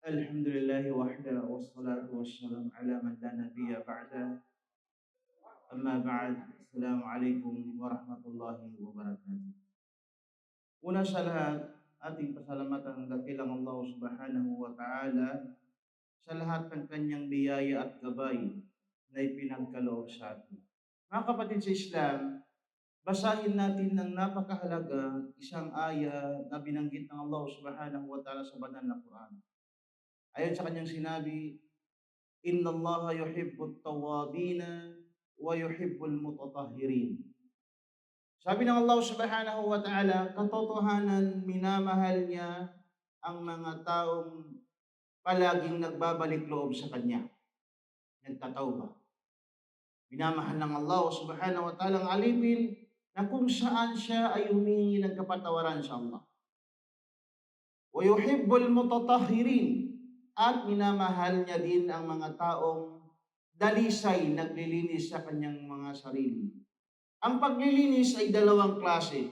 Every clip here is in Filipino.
الحمد لله وحده والصلاة والسلام على من لا نبي بعده. أما بعد, Assalamualaikum warahmatullahi wabarakatuh. Una sa lahat, ating pasalamatan ang dakilang Allah subhanahu wa ta'ala sa lahat ng kanyang biyaya at gabay na ipinagkaloob sa atin. Mga kapatid sa Islam, basahin natin ng napakahalaga isang aya na binanggit ng Allah subhanahu wa ta'ala sa banal na Quran. Ayon sa kanyang sinabi, Inna Allah yuhibbut tawabina wa yuhibbul mutatahhirin. Sabi ng Allah subhanahu wa ta'ala, katotohanan minamahal niya ang mga taong palaging nagbabalik loob sa kanya, nagtatawba. Minamahal ng Allah subhanahu wa ta'ala ang alipin na kung saan siya ay humingi ng kapatawaran sa Allah. Wa yuhibbul mutatahhirin, at minamahal niya din ang mga taong dalisay naglilinis sa kanyang mga sarili. Ang paglilinis ay dalawang klase.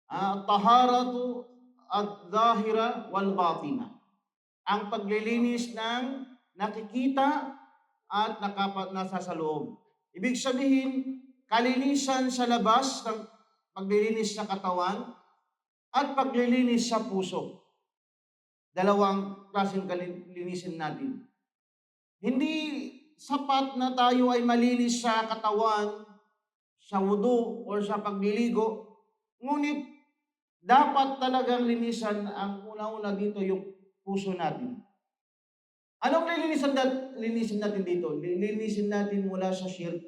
Taharatu at-zahira wal batina. Ang paglilinis ng nakikita at nasa sa loob. Ibig sabihin, kalinisan sa labas ng paglilinis sa katawan at paglilinis sa puso. Dalawang klaseng linisin natin. Hindi sapat na tayo ay malinis sa katawan, sa wudu o sa pagliligo, ngunit dapat talagang linisan ang una-una dito yung puso natin. Anong linisin natin dito? Linisin natin mula sa shirk,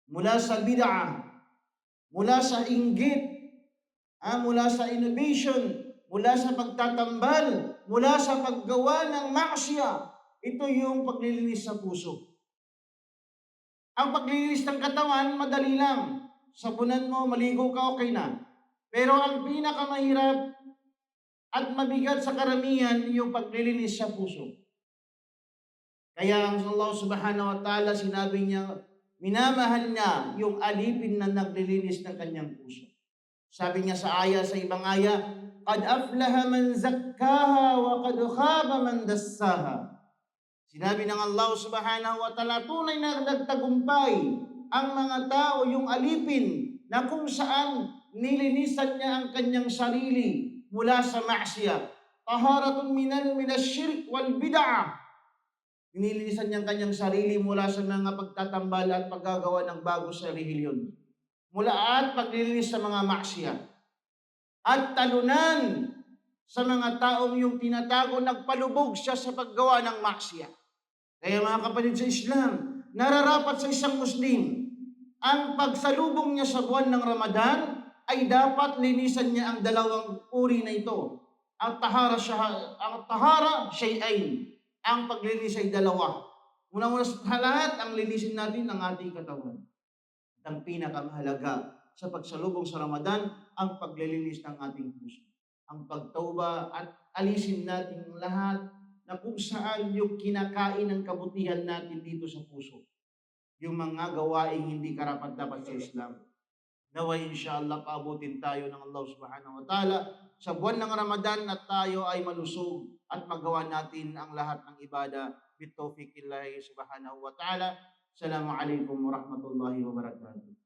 mula sa bid'ah, mula sa inggit, mula sa innovation, mula sa pagtatambal, mula sa paggawa ng maksiya. Ito yung paglilinis sa puso. Ang paglilinis ng katawan, madali lang. Sabunan mo, maligo ka, okay na. Pero ang pinakamahirap at mabigat sa karamihan, yung paglilinis sa puso. Kaya ang Allah subhanahu wa ta'ala, sinabi niya, minamahal niya yung alipin na naglilinis ng kanyang puso. Sabi niya sa ibang aya, Qad aflaha man zakkaha wa qad khaba man dassaha. Sinabi ng Allah subhanahu wa ta'ala, tunay na nagtagumpay ang mga tao, yung alipin na kung saan nilinisan niya ang kanyang sarili mula sa maksiya. Taharatun minasyirk wal bid'ah. Nilinisan niya ang kanyang sarili mula sa mga pagtatambal at paggagawa ng bago sa relihiyon. Mula at paglilinis sa mga maksiya. At talunan sa mga taong yung tinatago, nagpalubog siya sa paggawa ng maksiya. Kaya mga kapatid sa Islam, nararapat sa isang Muslim, ang pagsalubong niya sa buwan ng Ramadan ay dapat linisan niya ang dalawang uri na ito. Ang tahara shay'ain. Ang paglinis ay dalawa. Una-una sa lahat, ang linisin natin ang ating katawan. At ang pinakamahalaga sa pagsalubong sa Ramadan, ang paglilinis ng ating puso. Ang pagtauba at alisin natin lahat na kung saan yung kinakain ng kabutihan natin dito sa puso. Yung mga gawaing hindi karapat-dapat sa Islam. Naway inshallah paabutin tayo ng Allah subhanahu wa ta'ala sa buwan ng Ramadan at tayo ay malusog at magawa natin ang lahat ng ibada bitawfiqillahi subhanahu wa ta'ala. Assalamualaikum warahmatullahi wabarakatuh.